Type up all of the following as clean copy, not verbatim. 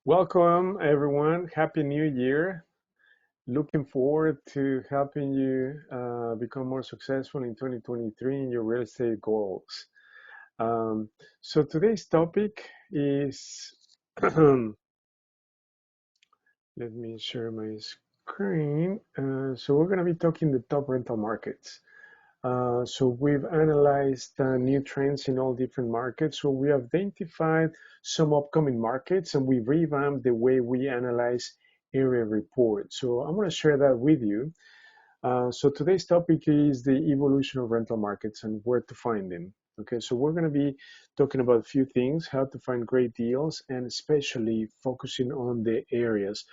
Welcome, everyone. Happy New Year. Looking forward to helping you become more successful in 2023 in your real estate goals. So today's topic is, let me share my screen. So we're going to be talking the top rental markets. So we've analyzed new trends in all different markets. So we have identified some upcoming markets and we revamped the way we analyze area reports. So I'm going to share that with you. So today's topic is the evolution of rental markets and where to find them. Okay, so we're going to be talking about a few things, how to find great deals, and especially focusing on the areas.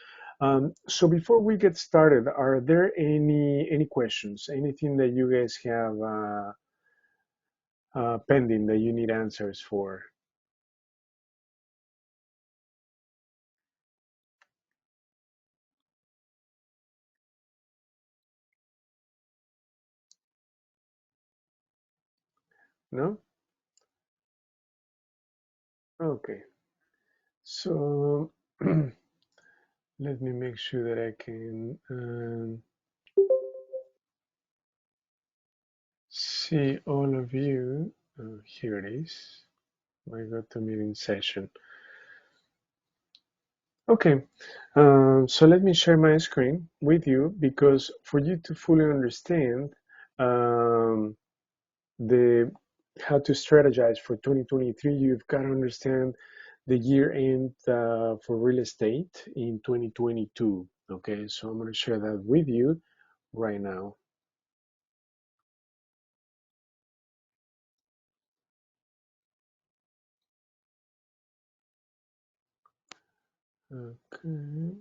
So before we get started, are there any questions, anything that you guys have pending that you need answers for? No? Okay. So let me make sure that I can see all of you. Here it is. My GoToMeeting session. Okay, so let me share my screen with you because for you to fully understand um, the how to strategize for 2023, you've got to understand the year end for real estate in 2022. Okay, so I'm going to share that with you right now. Okay.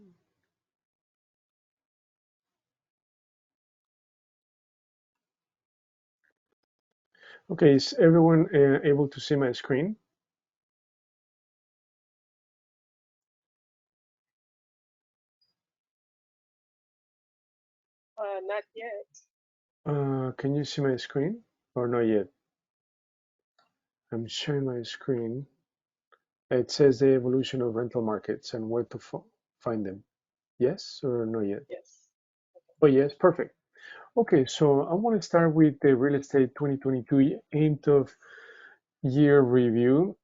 Okay, is everyone able to see my screen? Not yet. Can you see my screen or not yet? I'm sharing my screen. It says the evolution of rental markets and where to find them. Yes or no yet? Yes. Oh, yes, perfect. Okay, so I want to start with the real estate 2022 end of year review.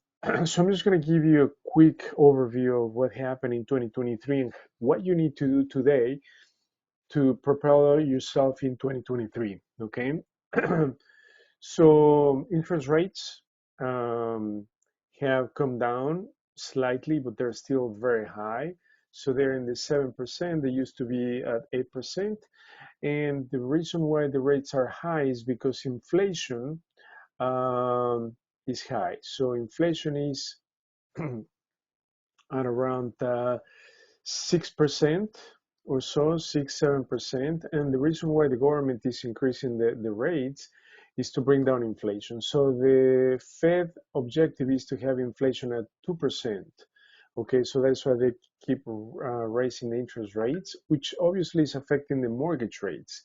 So I'm just going to give you a quick overview of what happened in 2023 and what you need to do today to propel yourself in 2023. Okay. So interest rates um, have come down slightly, but they're still very high. So they're in the 7%. They used to be at 8%. And the reason why the rates are high is because inflation is high. So inflation is at around 6% or so, 6, 7%. And the reason why the government is increasing the rates is to bring down inflation. So the Fed objective is to have inflation at 2%. Okay, so that's why they keep raising the interest rates, which obviously is affecting the mortgage rates.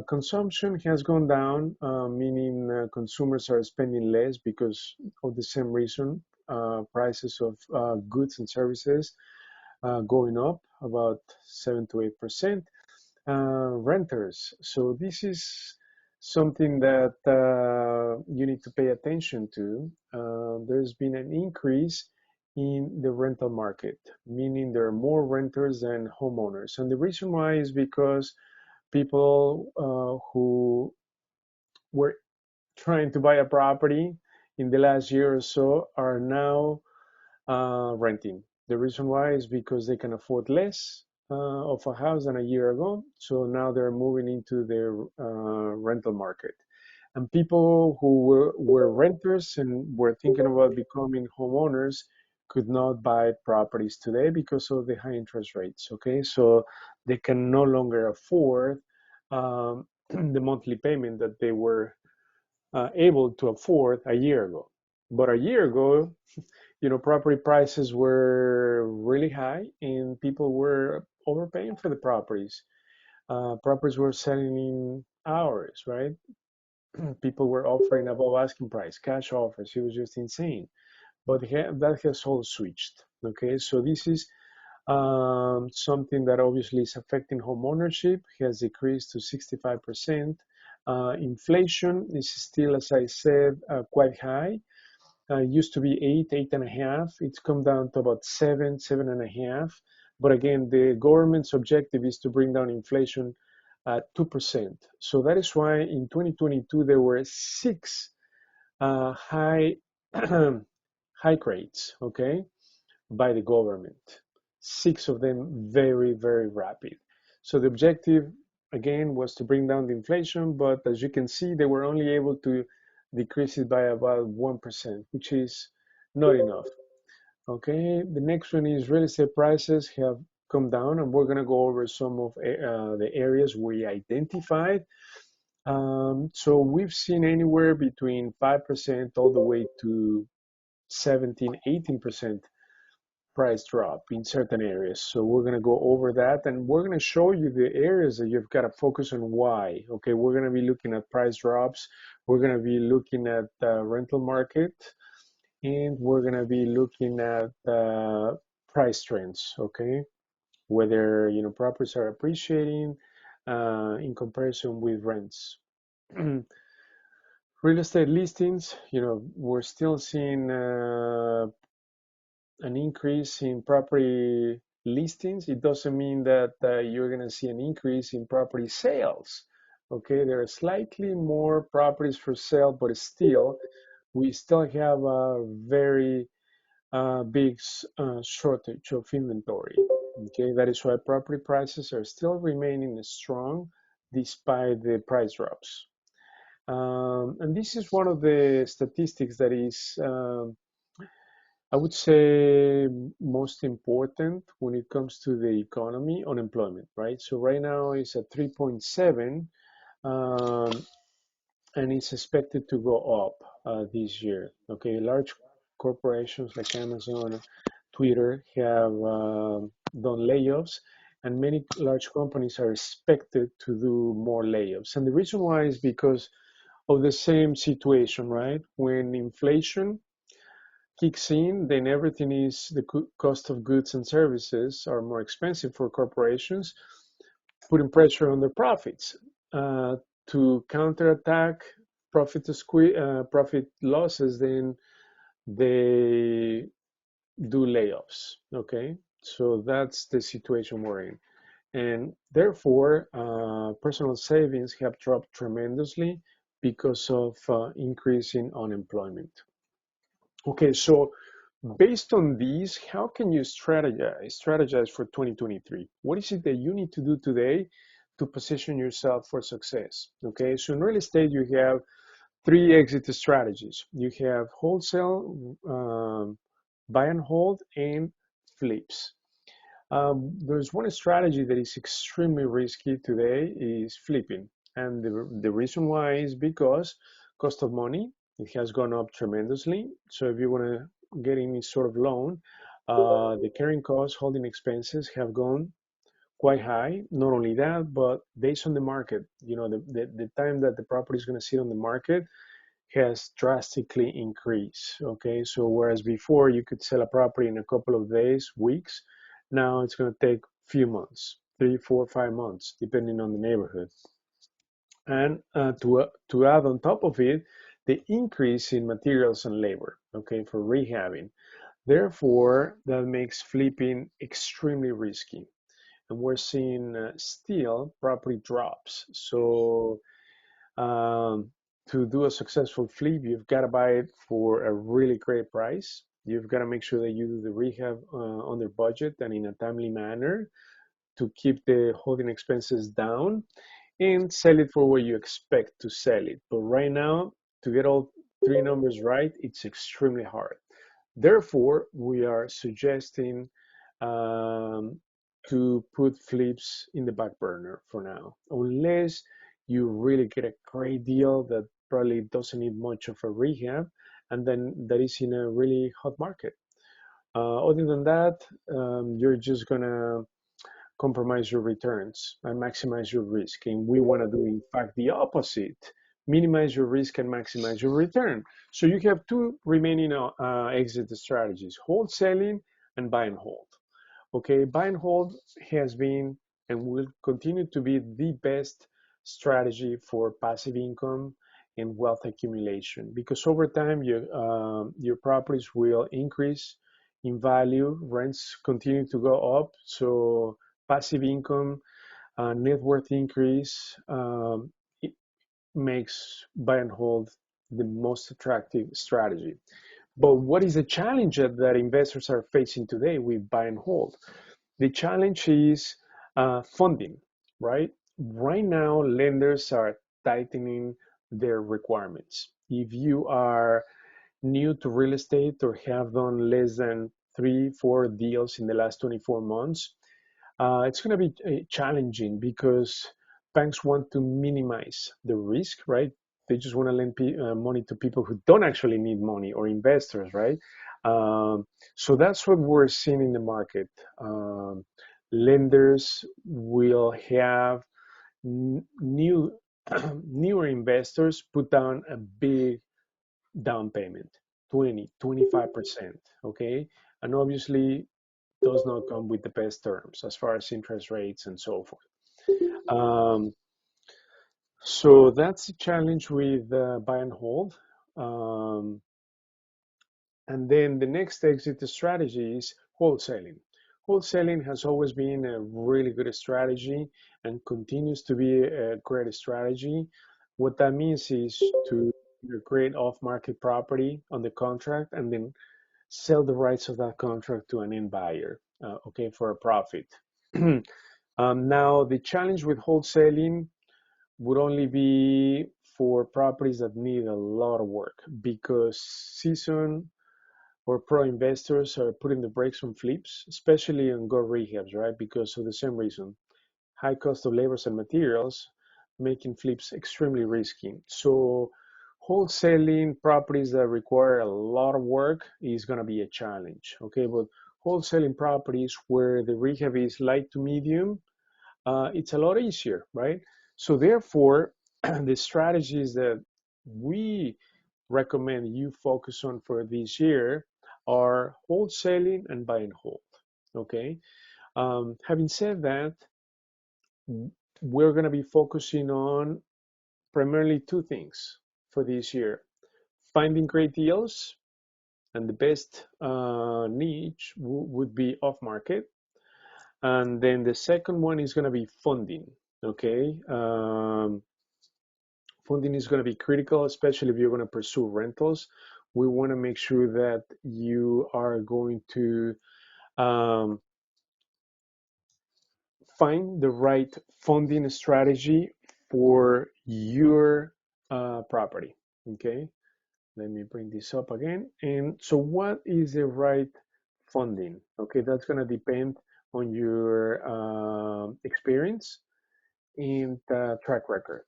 Consumption has gone down, meaning consumers are spending less because of the same reason. Prices of goods and services going up about 7 to 8%. Renters. So this is something that you need to pay attention to. There's been an increase in the rental market, meaning there are more renters than homeowners. And the reason why is because people who were trying to buy a property in the last year or so are now renting. The reason why is because they can afford less of a house than a year ago. So now they're moving into the rental market. And people who were renters and were thinking about becoming homeowners could not buy properties today because of the high interest rates. Okay, so they can no longer afford the monthly payment that they were able to afford a year ago. But a year ago, property prices were really high and people were overpaying for the properties. Properties were selling in hours, right? People were offering above asking price, cash offers. It was just insane. But that has all switched. Okay, so this is something that obviously is affecting home ownership, has decreased to 65%. Inflation is still, as I said, quite high. Used to be 8.5. It's come down to about 7.5. But again, the government's objective is to bring down inflation at 2%. So that is why in 2022 there were six high hike rates, okay, by the government. Six of them very, very rapid. So the objective, again, was to bring down the inflation, but as you can see, they were only able to decrease it by about 1%, which is not enough. Okay, the next one is real estate prices have come down, and we're going to go over some of the areas we identified. So we've seen anywhere between 5% all the way to 17, 18% price drop in certain areas. So we're going to go over that, and we're going to show you the areas that you've got to focus on why. Okay, we're going to be looking at price drops. We're going to be looking at the rental market, and we're going to be looking at price trends. Okay, whether properties are appreciating in comparison with rents. Real estate listings, we're still seeing an increase in property listings. It doesn't mean that you're going to see an increase in property sales. Okay, there are slightly more properties for sale, but still, we still have a very big shortage of inventory. Okay, that is why property prices are still remaining strong despite the price drops. And this is one of the statistics that is I would say most important when it comes to the economy, unemployment, right? So right now it's at 3.7, um, and it's expected to go up this year. Okay, large corporations like Amazon, Twitter have done layoffs, and many large companies are expected to do more layoffs. And the reason why is because of the same situation, right? When inflation kicks in, then everything is the cost of goods and services are more expensive for corporations, putting pressure on their profits. To counterattack profit losses, then they do layoffs. Okay, so that's the situation we're in, and therefore, personal savings have dropped tremendously because of increase in unemployment. Okay, so based on these, how can you strategize for 2023? What is it that you need to do today to position yourself for success? Okay, so in real estate, you have three exit strategies. You have wholesale, buy and hold, and flips. There's one strategy that is extremely risky today is flipping. And the reason why is because cost of money, it has gone up tremendously. So if you want to get any sort of loan, the carrying costs, holding expenses have gone quite high. Not only that, but based on the market, the time that the property is going to sit on the market has drastically increased. Okay, so whereas before you could sell a property in a couple of days, weeks, now it's going to take few months, 3, 4, 5 months, depending on the neighborhood. And to add on top of it, the increase in materials and labor, okay, for rehabbing. Therefore, that makes flipping extremely risky. And we're seeing still property drops. So um, to do a successful flip, you've got to buy it for a really great price. You've got to make sure that you do the rehab under budget and in a timely manner to keep the holding expenses down and sell it for what you expect to sell it. But right now, to get all three numbers right, it's extremely hard. Therefore, we are suggesting um, to put flips in the back burner for now, unless you really get a great deal that probably doesn't need much of a rehab, and then that is in a really hot market. Other than that, you're just gonna compromise your returns and maximize your risk. And we want to do, in fact, the opposite: minimize your risk and maximize your return. So you have two remaining exit strategies: wholesaling and buy and hold. Okay, buy and hold has been and will continue to be the best strategy for passive income and wealth accumulation because over time your properties will increase in value, rents continue to go up, so passive income, net worth increase, it makes buy and hold the most attractive strategy. But what is the challenge that investors are facing today with buy and hold? The challenge is funding, right? Right now, lenders are tightening their requirements. If you are new to real estate or have done less than 3, 4 deals in the last 24 months, it's going to be challenging because banks want to minimize the risk, right? They just want to lend money to people who don't actually need money or investors, right? Um, so that's what we're seeing in the market. Lenders will have new newer investors put down a big down payment, 20, 25%, okay? And obviously does not come with the best terms as far as interest rates and so forth. Um, so that's the challenge with buy and hold. Um, and then the next exit strategy is wholesaling. Wholesaling has always been a really good strategy and continues to be a great strategy. What that means is to create off-market property on the contract and then sell the rights of that contract to an end buyer, okay, for a profit. Now, the challenge with wholesaling would only be for properties that need a lot of work because seasoned or pro investors are putting the brakes on flips, especially on go rehabs, right? Because of the same reason, high cost of labors and materials, making flips extremely risky. So wholesaling properties that require a lot of work is going to be a challenge, okay? But wholesaling properties where the rehab is light to medium, it's a lot easier, right? So therefore, the strategies that we recommend you focus on for this year are wholesaling and buy and hold, okay? Having said that, we're going to be focusing on primarily two things for this year: finding great deals, and the best niche would be off market. And then the second one is going to be funding. Okay, funding is going to be critical, especially if you're going to pursue rentals. We want to make sure that you are going to um, find the right funding strategy for your property. Okay, let me bring this up again. And so, what is the right funding? Okay, that's going to depend on your experience and track record,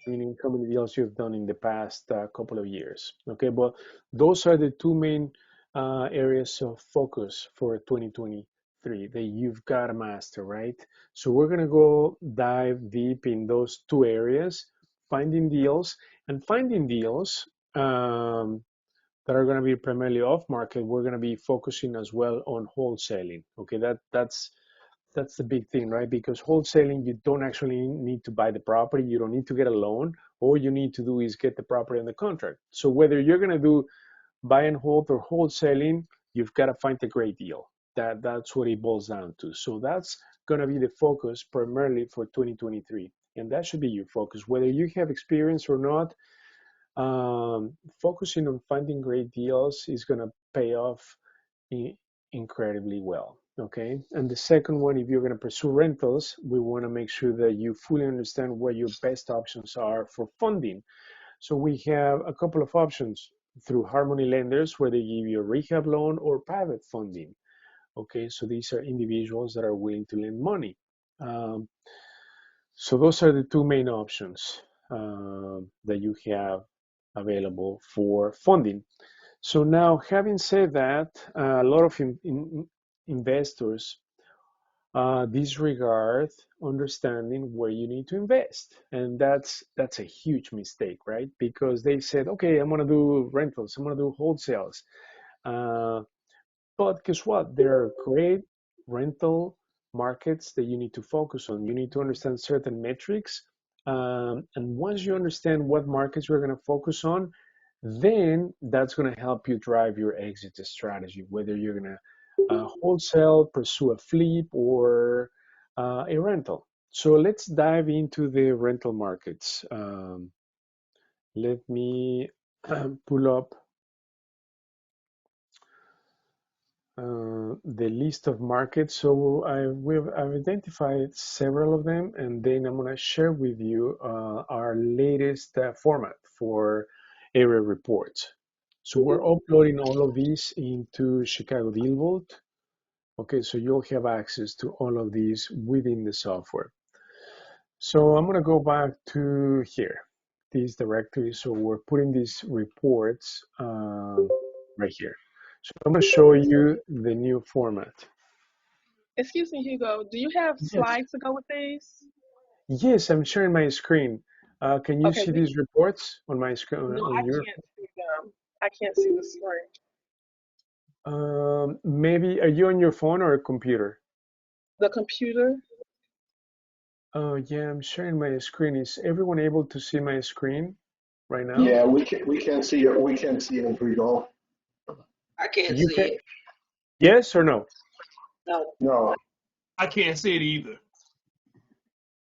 meaning how many deals you've done in the past couple of years. Okay, but those are the two main areas of focus for 2023 that you've got to master, right? So we're going to go dive deep in those two areas: finding deals and finding deals that are going to be primarily off market. We're going to be focusing as well on wholesaling. Okay, that's the big thing, right? Because wholesaling, you don't actually need to buy the property, you don't need to get a loan. All you need to do is get the property on the contract. So whether you're going to do buy and hold or wholesaling, you've got to find a great deal. That's what it boils down to. So that's going to be the focus primarily for 2023, and that should be your focus, whether you have experience or not. Focusing on finding great deals is going to pay off incredibly well. Okay. And the second one, if you're going to pursue rentals, we want to make sure that you fully understand what your best options are for funding. So we have a couple of options through Harmony lenders where they give you a rehab loan or private funding. Okay. So these are individuals that are willing to lend money. Um, so those are the two main options that you have available for funding. So now, having said that, a lot of investors disregard understanding where you need to invest, and that's a huge mistake, right? Because they said, okay, I'm gonna do rentals, I'm gonna do wholesales, uh, But guess what? There are great rental markets that you need to focus on. You need to understand certain metrics. And once you understand what markets you're going to focus on, then that's going to help you drive your exit strategy, whether you're going to wholesale, pursue a flip, or a rental. So let's dive into the rental markets. Let me pull up the list of markets. So I've identified several of them, and then I'm going to share with you our latest format for area reports. So we're uploading all of these into Chicago DealVault. Okay, so you'll have access to all of these within the software. So I'm going to go back to here, this directory. So we're putting these reports right here. So I'm going to show you the new format. Excuse me, Hugo. Do you have Yes. slides to go with these? Yes, I'm sharing my screen. Can you Okay, see these reports on my screen no, on I your? can't see them. I can't see the screen. Maybe are you on your phone or a computer? The computer? Oh yeah, I'm sharing my screen. Is everyone able to see my screen right now? Yeah, we can see it. We can see it as we go. I can't You see can. it. Yes or no? No. No, I can't see it either.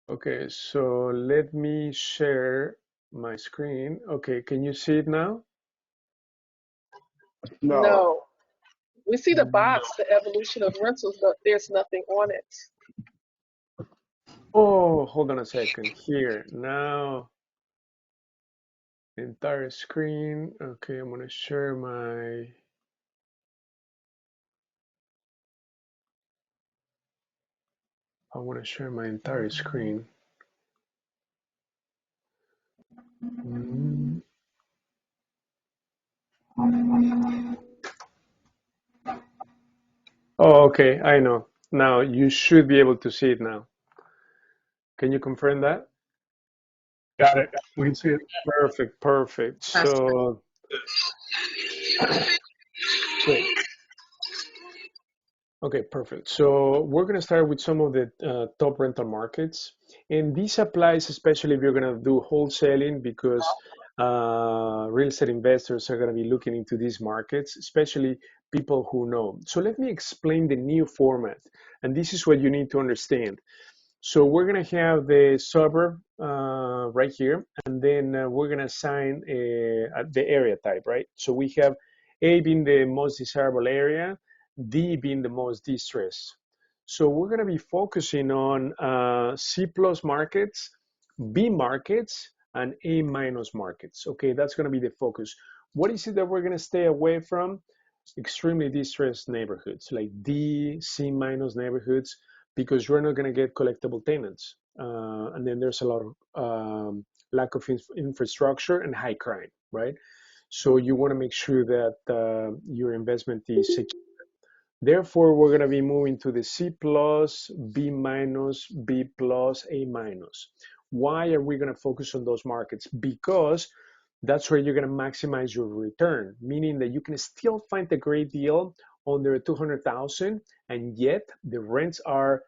Okay, so let me share my screen. Okay, can you see it now? no. No. We see the Mm. box, the evolution of rentals, but there's nothing on it. Oh, hold on a second. Here, now, entire screen. Okay, I'm gonna share I wanna share my entire screen. Mm. Oh, okay, I know. Now you should be able to see it now. Can you confirm that? Got it. We can see it. Perfect, perfect. So, great. Okay, perfect. So we're going to start with some of the top rental markets. And this applies especially if you're going to do wholesaling because real estate investors are going to be looking into these markets, especially people who know. So let me explain the new format. And this is what you need to understand. So we're going to have the suburb right here, and then we're going to assign the area type, right? So we have A being the most desirable area, D being the most distressed. So we're going to be focusing on C plus markets, B markets, and A minus markets. Okay, that's going to be the focus. What is it that we're going to stay away from? Extremely distressed neighborhoods like D, C minus neighborhoods, because you're not going to get collectible tenants. And then there's a lot of lack of infrastructure and high crime, right? So you want to make sure that your investment is secure. Therefore, we're going to be moving to the C plus, B minus, B plus, A minus. Why are we going to focus on those markets? Because that's where you're going to maximize your return, meaning that you can still find a great deal under 200,000 and yet the rents are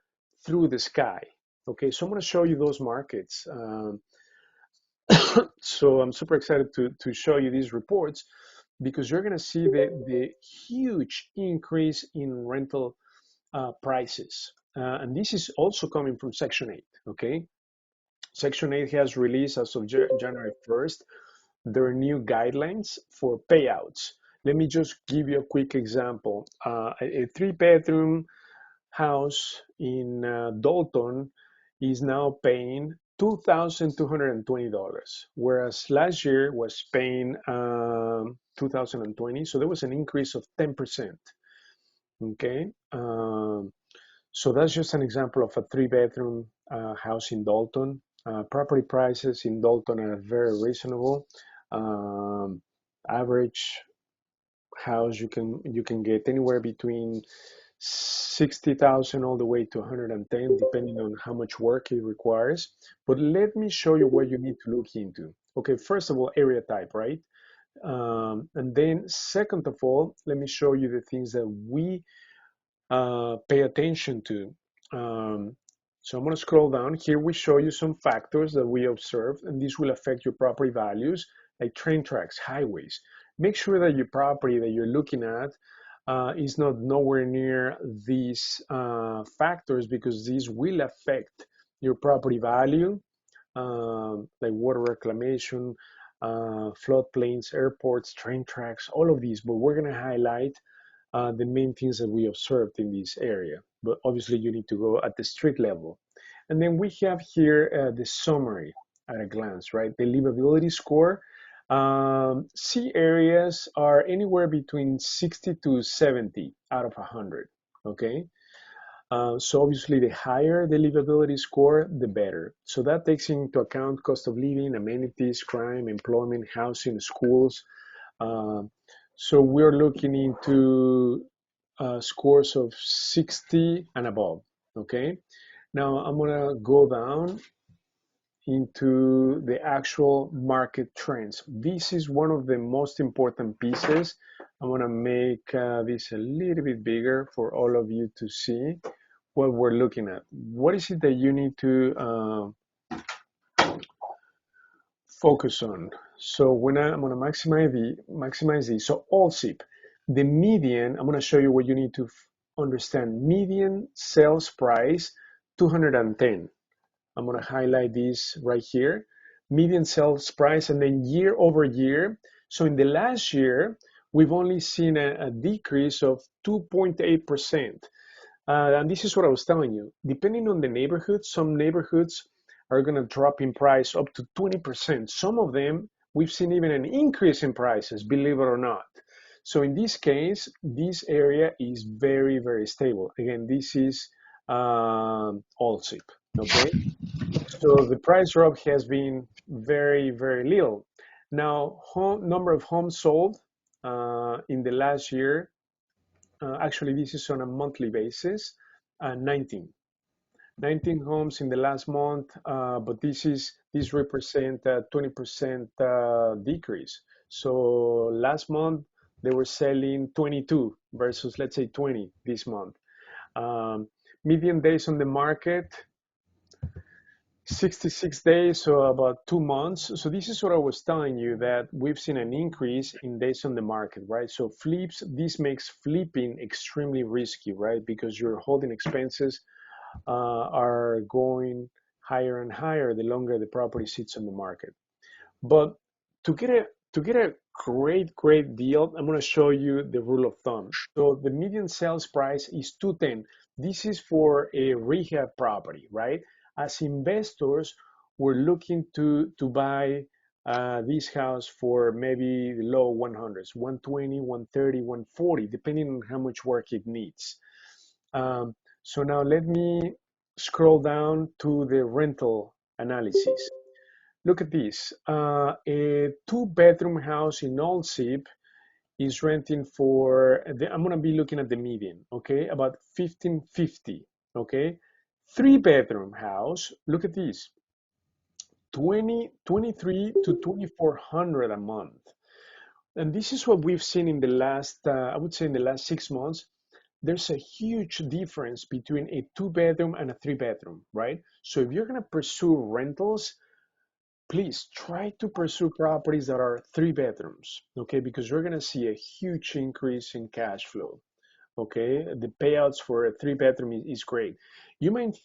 through the sky. Okay, so I'm going to show you those markets. So I'm super excited to show you these reports because you're going to see the huge increase in rental prices. And this is also coming from Section 8, okay? Section 8 has released as of January 1st their new guidelines for payouts. Let me just give you a quick example. A three-bedroom house in Dalton is now paying $2,220, whereas last year was paying 2020. So there was an increase of 10%. Okay. So that's just an example of a three-bedroom house in Dalton. Property prices in Dalton are very reasonable. Um, Average house you can get anywhere between 60,000 all the way to 110, depending on how much work it requires. But let me show you what you need to look into. Okay, first of all, area type, right? And then second of all, let me show you the things that we pay attention to. So I'm going to scroll down. Here we show you some factors that we observe, and this will affect your property values, like train tracks, highways. Make sure that your property that you're looking at is not nowhere near these factors, because these will affect your property value, like water reclamation, floodplains, airports, train tracks, all of these. But we're going to highlight the main things that we observed in this area. But obviously you need to go at the street level. And then we have here the summary at a glance, right? The livability score. C areas are anywhere between 60 to 70 out of 100, okay? So obviously the higher the livability score, the better. So that takes into account cost of living, amenities, crime, employment, housing, schools. Uh, so we're looking into scores of 60 and above, okay? Now I'm gonna go down into the actual market trends. This is one of the most important pieces. I'm gonna make this a little bit bigger for all of you to see what we're looking at. What is it that you need to focus on? So when I'm going to maximize these. So all SIP, the median, I'm going to show you what you need to understand. Median sales price, 210. I'm going to highlight this right here. Median sales price, and then year over year. So in the last year, we've only seen a decrease of 2.8%. And this is what I was telling you. Depending on the neighborhood, some neighborhoods are going to drop in price up to 20%. Some of them, we've seen even an increase in prices, believe it or not. So in this case, this area is very, very stable. Again, this is all SIP, okay? So the price drop has been very, very little. Now, number of homes sold in the last year, actually this is on a monthly basis, 19. 19 homes in the last month, but this represent a 20% decrease. So last month they were selling 22 versus, let's say, 20 this month. Median days on the market, 66 days, so about 2 months. So this is what I was telling you, that we've seen an increase in days on the market, right? So flips, this makes flipping extremely risky, right? Because your holding expenses are going higher and higher the longer the property sits on the market. But to get a great deal, I'm going to show you the rule of thumb. So the median sales price is 210. This is for a rehab property, right? As investors, we're looking to buy this house for maybe the low 100s, 120, 130, 140, depending on how much work it needs. So now let me scroll down to the rental analysis. Look at this. A two-bedroom house in Old SIP is renting for, I'm going to be looking at the median, okay, about 1550, okay? Three-bedroom house, look at this, 23 to 2400 a month. And this is what we've seen in the last, I would say in the last 6 months. There's a huge difference between a two-bedroom and a three-bedroom, right? So if you're going to pursue rentals, please try to pursue properties that are three bedrooms, okay? Because you're going to see a huge increase in cash flow, okay? The payouts for a three-bedroom is great. You might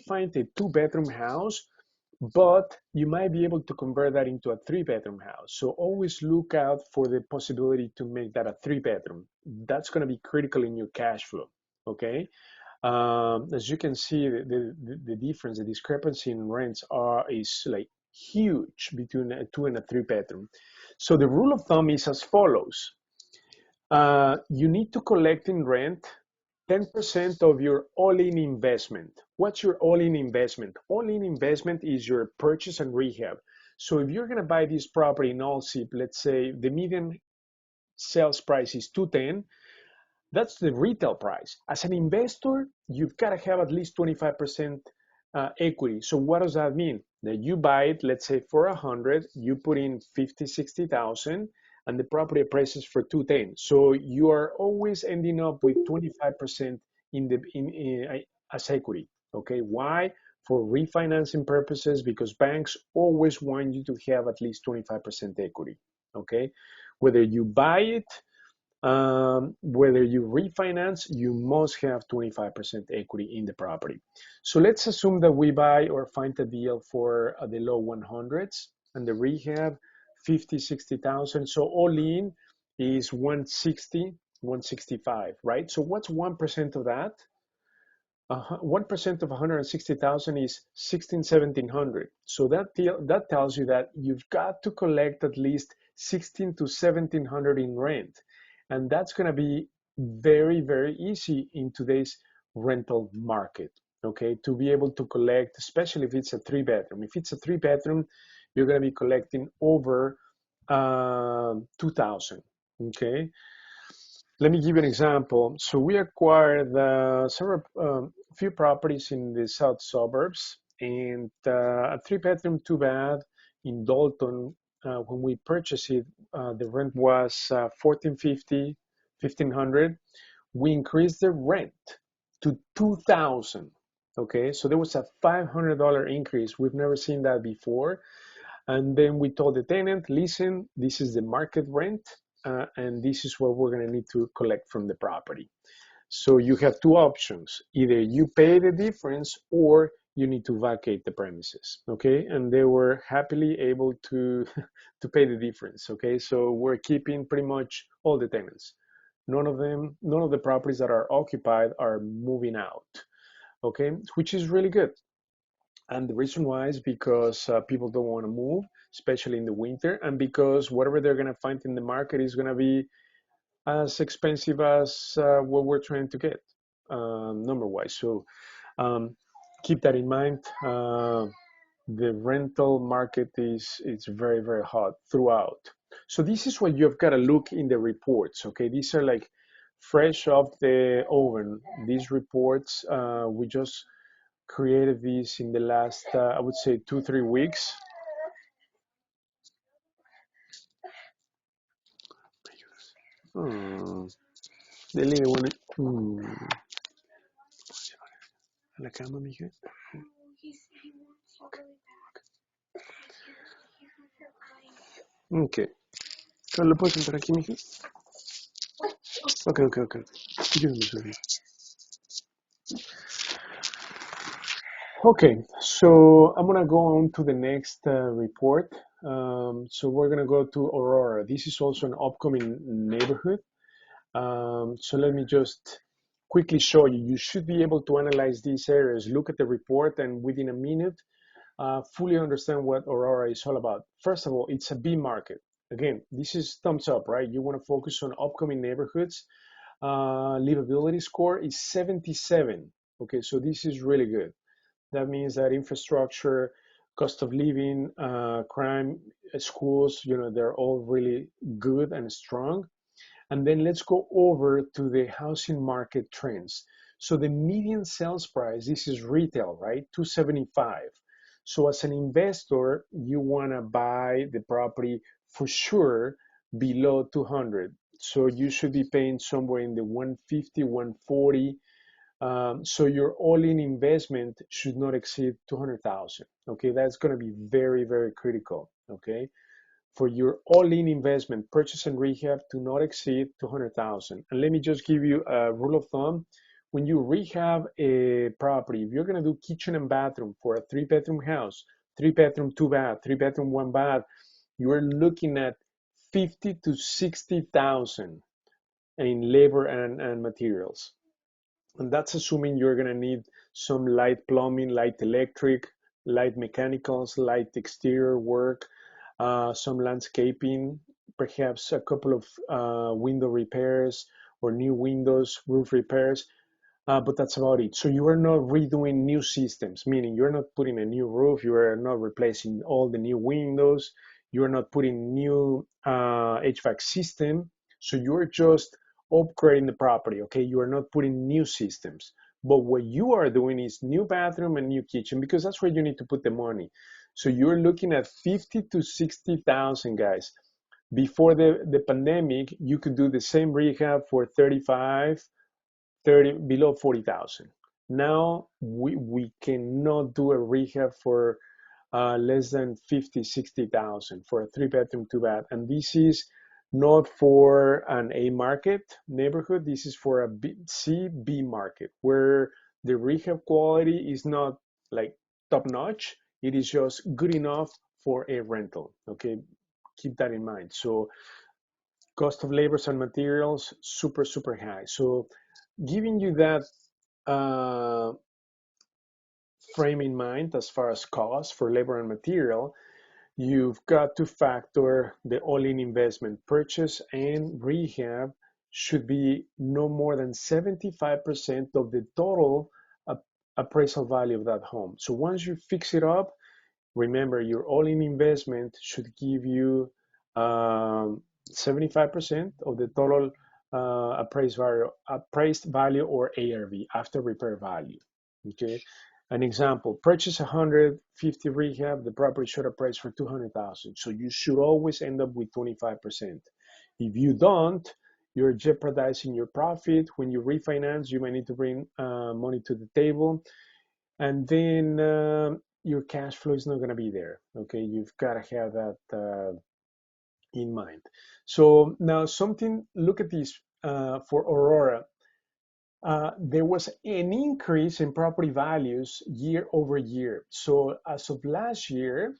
find a two-bedroom house, but you might be able to convert that into a three-bedroom house. So always look out for the possibility to make that a three-bedroom. That's going to be critical in your cash flow, okay? As you can see, the difference, the discrepancy in rents is like huge between a two and a three-bedroom. So the rule of thumb is as follows. You need to collect in rent 10% of your all-in investment. What's your all-in investment? All-in investment is your purchase and rehab. So if you're going to buy this property in All SIP, let's say the median sales price is 210, that's the retail price. As an investor, you've got to have at least 25% equity. So what does that mean? That you buy it, let's say for 100, you put in 50, 60,000, and the property appraises for 210. So you are always ending up with 25% as equity. Okay, why? For refinancing purposes, because banks always want you to have at least 25% equity. Okay, whether you buy it, whether you refinance, you must have 25% equity in the property. So let's assume that we buy or find a deal for the low 100s and the rehab 50, 60,000. So all in is 160, 165, right? So what's 1% of that? 1% of 160,000 is 16, 1700. So that tells you that you've got to collect at least 16 to 1700 in rent. And that's going to be very, very easy in today's rental market, okay, to be able to collect, especially if it's a 3-bedroom. If it's a 3-bedroom, you're going to be collecting over 2,000, okay? Let me give you an example. So we acquired few properties in the south suburbs, and a 3-bedroom, 2-bath in Dalton. When we purchased it, the rent was 1450, 1500. We increased the rent to 2000. Okay, so there was a $500 increase. We've never seen that before. And then we told the tenant, listen, this is the market rent, and this is what we're going to need to collect from the property. So you have two options. Either you pay the difference or you need to vacate the premises, okay? And they were happily able to, to pay the difference, okay? So we're keeping pretty much all the tenants. None of the properties that are occupied are moving out, okay? Which is really good. And the reason why is because people don't want to move, especially in the winter, and because whatever they're going to find in the market is going to be as expensive as what we're trying to get number-wise. So keep that in mind. The rental market is very, very hot throughout. So this is what you've got to look in the reports, okay? These are like fresh off the oven. These reports, we just created these in the last, I would say, 2-3 weeks. Oh, dele one. A la cama, mija. Okay. ¿Lo puedes sentar aquí, mija? Okay. Ayúdame, Sofía. Okay, so I'm gonna go on to the next report. So we're gonna go to Aurora. This is also an upcoming neighborhood. So let me just quickly show you. You should be able to analyze these areas, look at the report, and within a minute, fully understand what Aurora is all about. First of all, it's a B market. Again, this is thumbs up, right? You want to focus on upcoming neighborhoods. Livability score is 77. Okay, so this is really good. That means that infrastructure, cost of living, crime, schools, they're all really good and strong. And then let's go over to the housing market trends. So the median sales price, this is retail, right? 275. So as an investor, you want to buy the property for sure below 200. So you should be paying somewhere in the 150, 140. So your all-in investment should not exceed 200,000. Okay, that's going to be very, very critical. Okay, for your all-in investment, purchase and rehab, to not exceed 200,000. And let me just give you a rule of thumb. When you rehab a property, if you're going to do kitchen and bathroom for a 3-bedroom house, 3-bedroom, 2-bath, 3-bedroom, 1-bath, you are looking at 50 to 60,000 in labor and materials. And that's assuming you're going to need some light plumbing, light electric, light mechanicals, light exterior work, some landscaping, perhaps a couple of window repairs or new windows, roof repairs, but that's about it. So you are not redoing new systems, meaning you're not putting a new roof, you are not replacing all the new windows, you're not putting new HVAC system, so you're just upgrading the property, okay? You are not putting new systems. But what you are doing is new bathroom and new kitchen, because that's where you need to put the money. So you're looking at 50 to 60,000, guys. Before the pandemic, you could do the same rehab for 35, 30, below 40,000. Now we cannot do a rehab for less than 50, 60,000 for a 3-bedroom, 2-bath. And this is not for an A market neighborhood. This is for a C, B market, where the rehab quality is not like top notch. It is just good enough for a rental. Okay, keep that in mind. So cost of labors and materials, super, super high. So giving you that frame in mind as far as cost for labor and material, you've got to factor the all-in investment. Purchase and rehab should be no more than 75% of the total appraisal value of that home. So once you fix it up, remember your all-in investment should give you 75% of the total appraised value or ARV, after repair value. Okay. An example, purchase 150 rehab, the property should appraise for 200,000. So you should always end up with 25%. If you don't, you're jeopardizing your profit. When you refinance, you might need to bring money to the table, and then your cash flow is not going to be there. Okay, you've got to have that in mind. So now look at this for Aurora. There was an increase in property values year over year. So as of last year,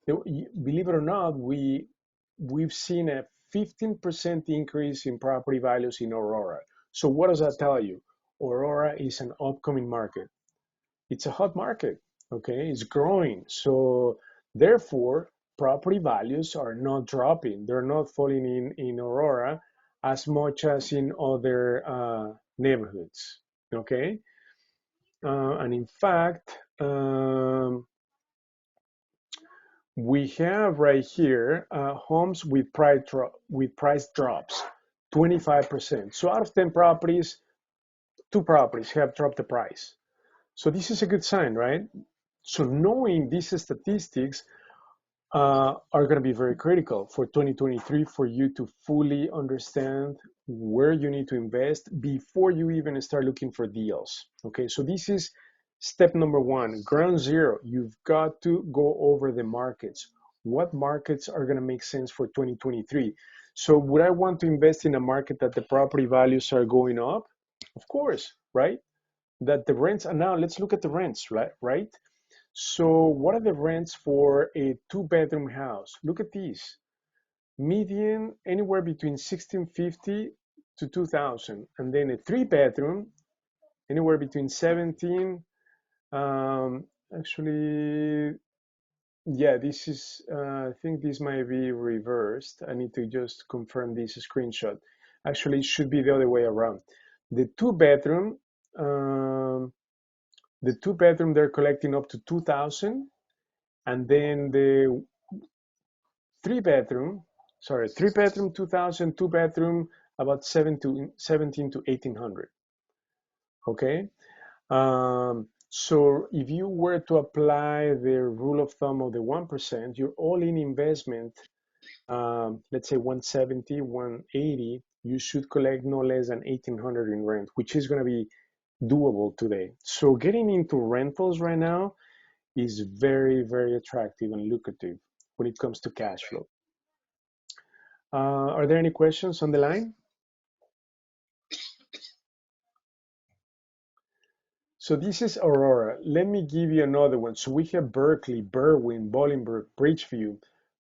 believe it or not, we've seen a 15% increase in property values in Aurora. So what does that tell you? Aurora is an upcoming market. It's a hot market, okay? It's growing. So therefore, property values are not dropping. They're not falling in Aurora as much as in other neighborhoods, okay? And in fact, we have right here homes with price drops, 25%. So out of 10 properties, 2 properties have dropped the price. So this is a good sign, right? So knowing these statistics are going to be very critical for 2023 for you to fully understand where you need to invest before you even start looking for deals. Okay, so this is step number 1, ground zero. You've got to go over the markets. What markets are going to make sense for 2023? So would I want to invest in a market that the property values are going up? Of course, right? That the rents, and now let's look at the rents, right? So what are the rents for a 2-bedroom house? Look at these. Median anywhere between 1,650 to 2,000, and then a 3-bedroom anywhere between 17. Actually, yeah, this is. I think this might be reversed. I need to just confirm this screenshot. Actually, it should be the other way around. The 2-bedroom. The 2-bedroom, they're collecting up to 2,000, and then the 3-bedroom, 2,000, 2-bedroom, about 17 to 1,800. Okay, so if you were to apply the rule of thumb of the 1%, your all-in investment, let's say 170, 180, you should collect no less than 1,800 in rent, which is going to be doable today. So getting into rentals right now is very, very attractive and lucrative when it comes to cash flow. Are there any questions on the line? So this is Aurora. Let me give you another one. So we have Berkeley, Berwyn, Bolingbrook, Bridgeview,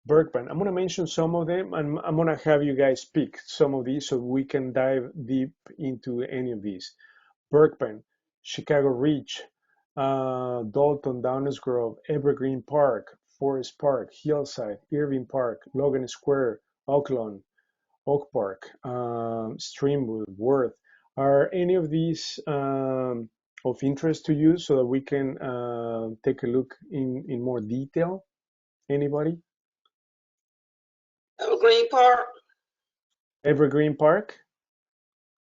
Berkman. I'm going to mention some of them, and I'm going to have you guys pick some of these so we can dive deep into any of these. Berkman, Chicago Ridge, Dalton, Downers Grove, Evergreen Park, Forest Park, Hillside, Irving Park, Logan Square, Oaklawn, Oak Park, Streamwood, Worth. Are any of these of interest to you so that we can take a look in more detail? Anybody? Evergreen Park? Evergreen Park?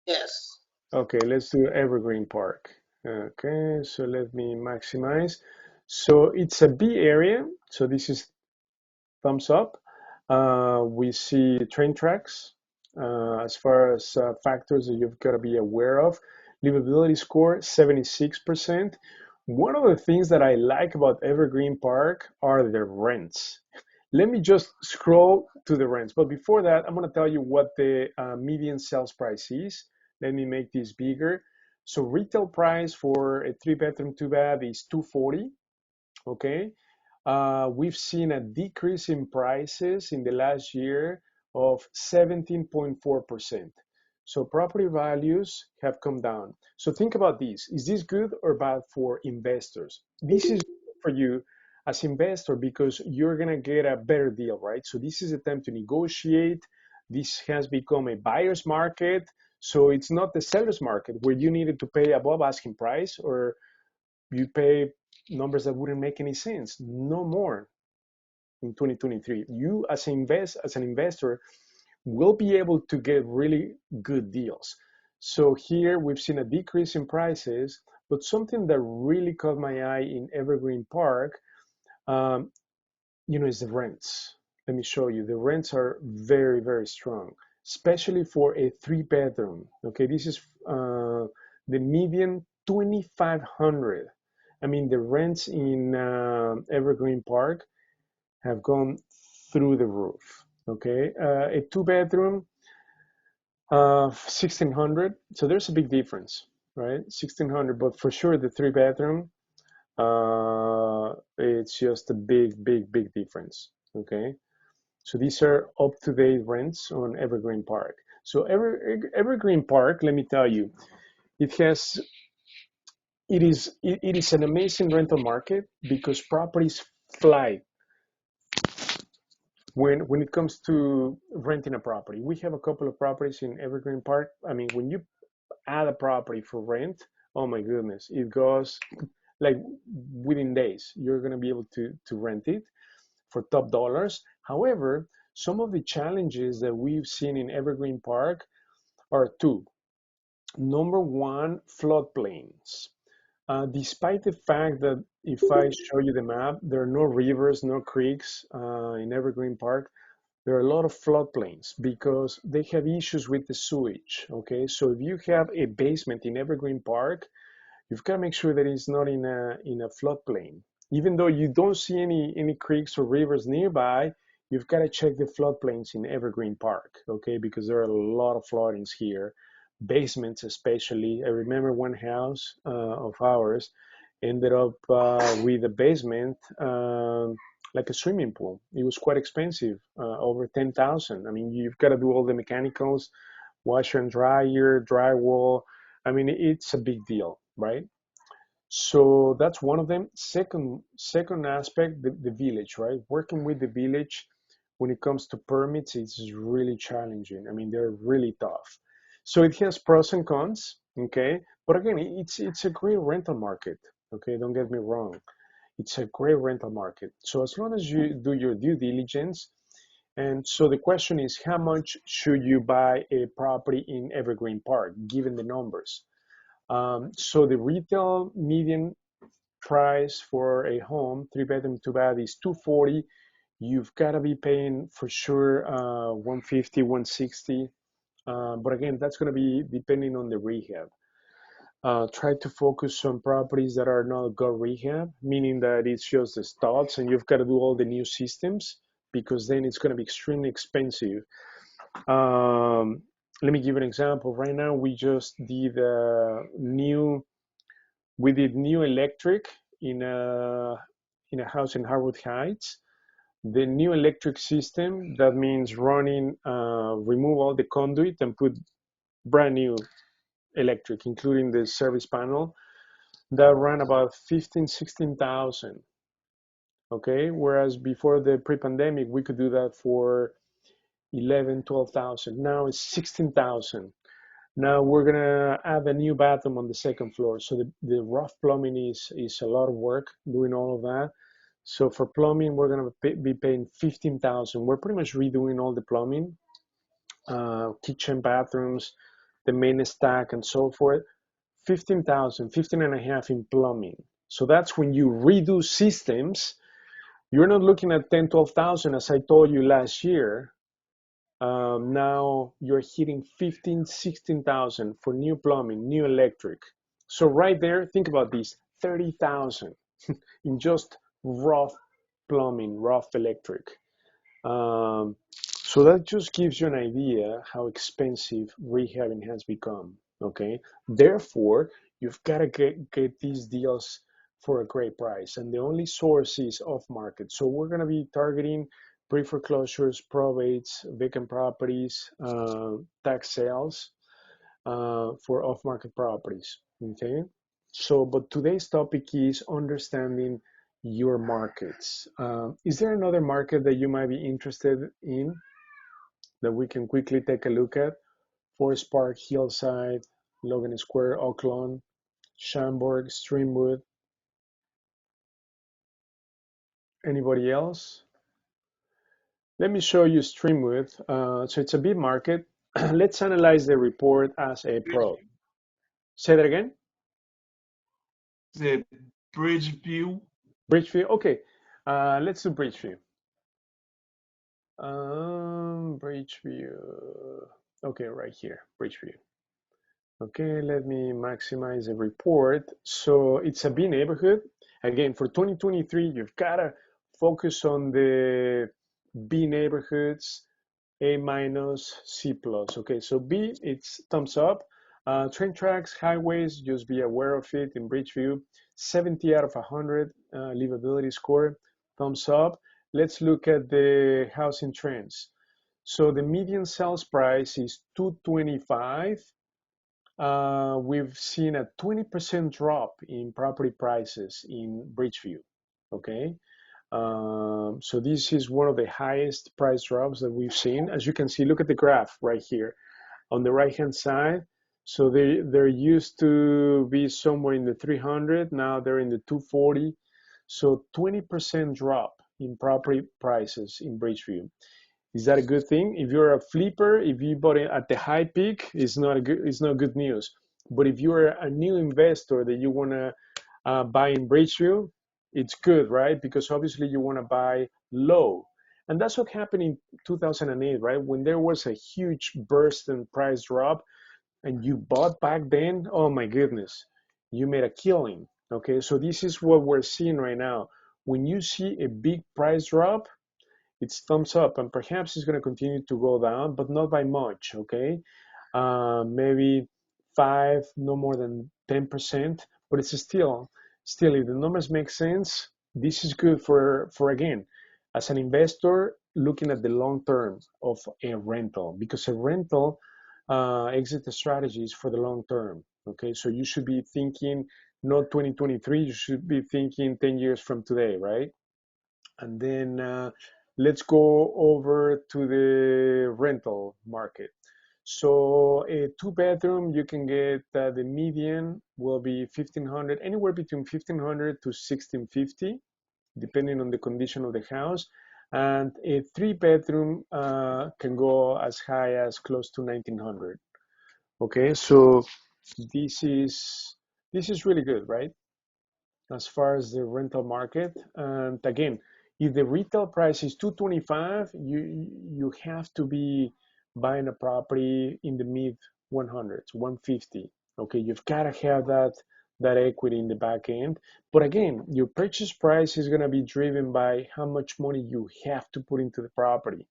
Yes. Okay, let's do Evergreen Park. Okay, so let me maximize. So it's a B area, so this is thumbs up. We see train tracks as far as factors that you've got to be aware of. Livability score, 76%. One of the things that I like about Evergreen Park are the rents. Let me just scroll to the rents. But before that, I'm going to tell you what the median sales price is. Let me make this bigger. So retail price for a 3-bedroom, 2-bath is 240. Okay. We've seen a decrease in prices in the last year of 17.4%. So property values have come down. So think about this. Is this good or bad for investors? This is good for you as investor because you're going to get a better deal, right? So this is a time to negotiate. This has become a buyer's market. So it's not the seller's market where you needed to pay above asking price or you pay numbers that wouldn't make any sense. No more in 2023. You as an investor will be able to get really good deals. So here we've seen a decrease in prices, but something that really caught my eye in Evergreen Park, um, is the rents. Let me show you. The rents are very, very strong, especially for a 3-bedroom. Okay, this is the median 2,500. I mean, the rents in Evergreen Park have gone through the roof. Okay, a 2-bedroom, 1,600. So there's a big difference, right? 1,600, but for sure the 3-bedroom, it's just a big, big, big difference. Okay, so these are up-to-date rents on Evergreen Park. So Evergreen Park, let me tell you, it is an amazing rental market because properties fly when it comes to renting a property. We have a couple of properties in Evergreen Park. I mean, when you add a property for rent, oh my goodness, it goes like within days. You're going to be able to rent it for top dollars. However, some of the challenges that we've seen in Evergreen Park are two. Number one, floodplains. Despite the fact that if I show you the map, there are no rivers, no creeks in Evergreen Park, there are a lot of floodplains because they have issues with the sewage. Okay, so if you have a basement in Evergreen Park, you've got to make sure that it's not in a floodplain. Even though you don't see any creeks or rivers nearby, you've got to check the floodplains in Evergreen Park, okay? Because there are a lot of floodings here, basements especially. I remember one house of ours ended up with a basement like a swimming pool. It was quite expensive, over 10,000. I mean, you've got to do all the mechanicals, washer and dryer, drywall. I mean, it's a big deal, right? So that's one of them. Second aspect, the village, right? Working with the village when it comes to permits, it's really challenging. I mean, they're really tough. So it has pros and cons, okay? But again, it's a great rental market, okay? Don't get me wrong. It's a great rental market. So as long as you do your due diligence, and so the question is, how much should you buy a property in Evergreen Park, given the numbers? So the retail median price for a home, 3-bedroom, 2-bath, is 240. You've got to be paying for sure 150, 160. But again, that's going to be depending on the rehab. Try to focus on properties that are not gut rehab, meaning that it's just the studs and you've got to do all the new systems because then it's going to be extremely expensive. Let me give you an example. Right now, we just did new electric in a house in Harwood Heights. The new electric system, that means remove all the conduit and put brand new electric, including the service panel, that ran about 15, 16,000. Okay, whereas before the pre-pandemic, we could do that for 11, 12,000. Now it's 16,000. Now we're gonna add a new bathroom on the second floor. So the rough plumbing is a lot of work doing all of that. So for plumbing, we're gonna be paying 15,000. We're pretty much redoing all the plumbing, kitchen, bathrooms, the main stack, and so forth. 15,000, 15 and a half in plumbing. So that's when you redo systems You're not looking at 10, 12,000 as I told you last year. Now you're hitting 15, 16,000 for new plumbing, new electric. So right there, think about this, 30,000 in just rough plumbing, rough electric. So that just gives you an idea how expensive rehabbing has become, okay? Therefore, you've got to get these deals for a great price, and the only source is off market. So we're going to be targeting pre-foreclosures, probates, vacant properties, tax sales for off-market properties, okay? So, but today's topic is understanding your markets. Is there another market that you might be interested in that we can quickly take a look at? Forest Park, Hillside, Logan Square, Oaklawn, Schaumburg, Streamwood. Anybody else? Let me show you Streamwood. So it's a big market. Let's analyze the report as a pro. Say that again. Said Bridgeview. Bridgeview. Okay. Let's do Bridgeview. Bridgeview. Okay, right here, Bridgeview. Okay, let me maximize the report. So it's a B neighborhood. Again, for 2023, you've got to focus on the B neighborhoods, A minus, C plus. Okay, so B, it's thumbs up. Train tracks, highways, just be aware of it in Bridgeview. 70 out of 100 livability score, thumbs up. Let's look at the housing trends. So the median sales price is 225. We've seen a 20% drop in property prices in Bridgeview. Okay, so this is one of the highest price drops that we've seen. As you can see, look at the graph right here on the right hand side. So they're used to be somewhere in the 300, now they're in the 240. So 20% drop in property prices in Bridgeview. Is that a good thing? If you're a flipper, if you bought it at the high peak, it's not good news. But if you're a new investor that you want to buy in Bridgeview, it's good, right? Because obviously you want to buy low. And that's what happened in 2008, right? When there was a huge burst in price drop and you bought back then, oh my goodness, you made a killing. Okay, so this is what we're seeing right now. When you see a big price drop, it's thumbs up, and perhaps it's going to continue to go down, but not by much, okay? Maybe 5, no more than 10%, but it's still, if the numbers make sense, this is good for again, as an investor, looking at the long term of a rental, because a rental exit strategy is for the long term, okay? So you should be thinking not 2023, you should be thinking 10 years from today, right? And then let's go over to the rental market. So a 2-bedroom, you can get the median will be 1,500, anywhere between 1,500 to 1,650, depending on the condition of the house. And a 3-bedroom can go as high as close to 1,900. Okay, so this is really good, right? As far as the rental market. And again, if the retail price is 225, you have to be buying a property in the mid 100s, 150. Okay, you've got to have that equity in the back end. But again, your purchase price is going to be driven by how much money you have to put into the property.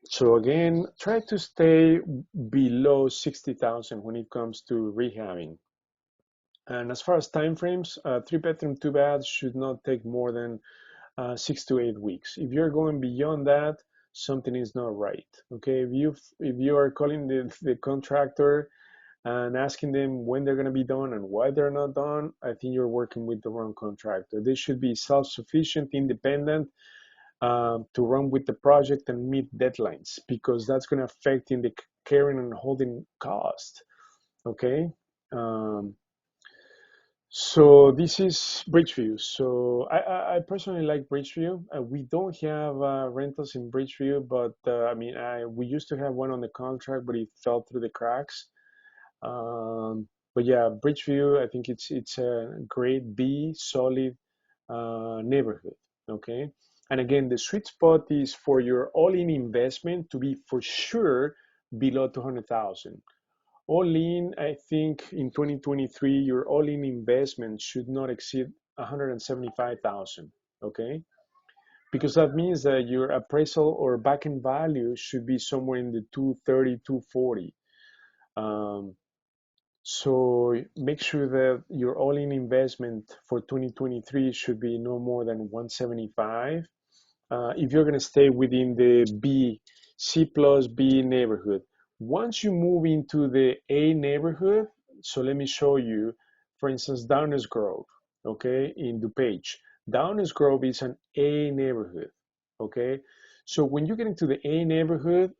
So again, try to stay below 60,000 when it comes to rehabbing. And as far as timeframes, 3-bedroom, 2-bath should not take more than 6 to 8 weeks. If you're going beyond that, something is not right. Okay, if you are calling the contractor and asking them when they're going to be done and why they're not done, I think you're working with the wrong contractor. They should be self-sufficient, independent, to run with the project and meet deadlines, because that's going to affect in the carrying and holding cost. Okay. So this is Bridgeview. So I personally like Bridgeview. We don't have rentals in Bridgeview, but I mean, we used to have one on the contract, but it fell through the cracks. But yeah, Bridgeview, I think it's a great B, solid neighborhood, okay? And again, the sweet spot is for your all-in investment to be for sure below 200,000. All in, I think in 2023, your all-in investment should not exceed 175,000, okay? Because that means that your appraisal or back-end value should be somewhere in the 230, 240. Um, so make sure that your all-in investment for 2023 should be no more than 175. If you're going to stay within the C plus B neighborhood. Once you move into the A neighborhood, so let me show you, for instance, Downers Grove, okay, in DuPage. Downers Grove is an A neighborhood, okay? So when you get into the A neighborhood,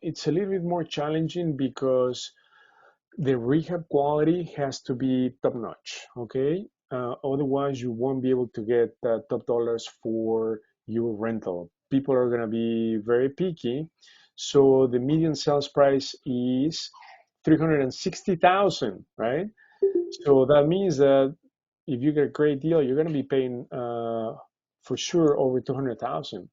it's a little bit more challenging because the rehab quality has to be top notch, okay? Otherwise, you won't be able to get top dollars for your rental. People are going to be very picky. So the median sales price is 360,000, right? So that means that if you get a great deal, you're going to be paying for sure over 200,000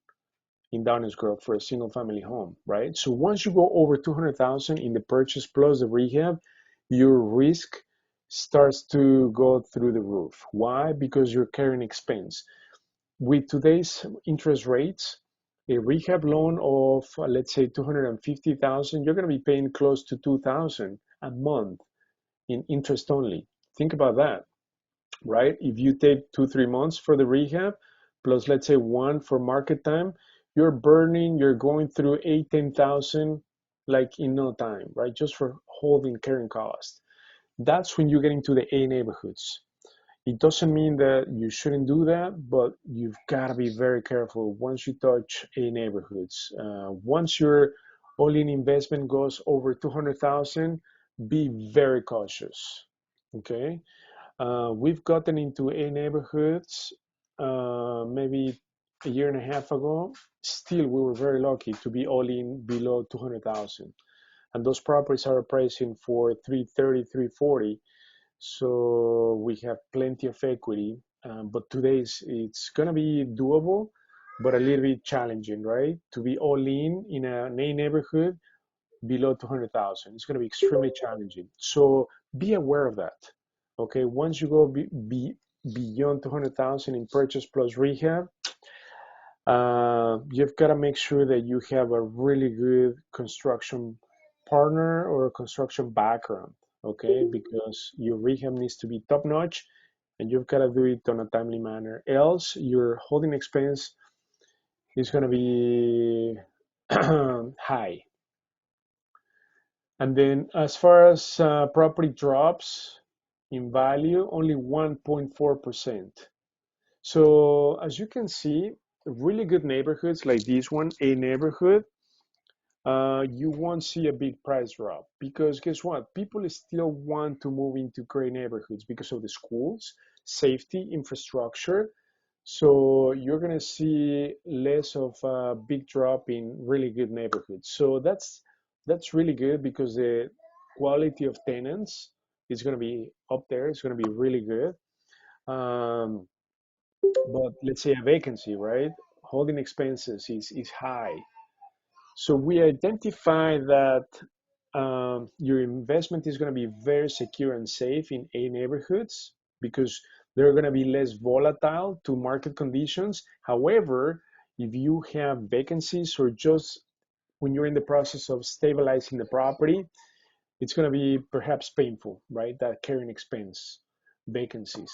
in Downers Grove for a single family home, right? So once you go over 200,000 in the purchase plus the rehab, your risk starts to go through the roof. Why? Because you're carrying expense. With today's interest rates, a rehab loan of let's say 250,000, you're going to be paying close to 2,000 a month in interest only. Think about that, right? If you take 2-3 months for the rehab, plus let's say one for market time, you're going through 8-10,000 like in no time, right? Just for holding carrying cost. That's when you get into the A neighborhoods. It doesn't mean that you shouldn't do that, but you've got to be very careful once you touch A neighborhoods. Once your all-in investment goes over 200,000, be very cautious. Okay. We've gotten into A neighborhoods maybe a year and a half ago. Still, we were very lucky to be all in below 200,000. And those properties are appraising for 330, 340. So we have plenty of equity. But today it's going to be doable, but a little bit challenging, right? To be all in an A neighborhood below 200,000. It's going to be extremely challenging. So be aware of that. Okay, once you go beyond 200,000 in purchase plus rehab, you've got to make sure that you have a really good construction partner or a construction background. Okay, because your rehab needs to be top notch, and you've got to do it on a timely manner. Else, your holding expense is going to be high. And then as far as property drops in value, only 1.4%. So as you can see, really good neighborhoods like this one, a neighborhood, you won't see a big price drop because guess what? People still want to move into great neighborhoods because of the schools, safety, infrastructure. So you're going to see less of a big drop in really good neighborhoods. So that's really good because the quality of tenants is going to be up there. It's going to be really good. Um, but let's say a vacancy, right? Holding expenses is high. So we identify that your investment is going to be very secure and safe in A neighborhoods because they're going to be less volatile to market conditions. However, if you have vacancies or just when you're in the process of stabilizing the property, it's going to be perhaps painful, right? That carrying expense, vacancies.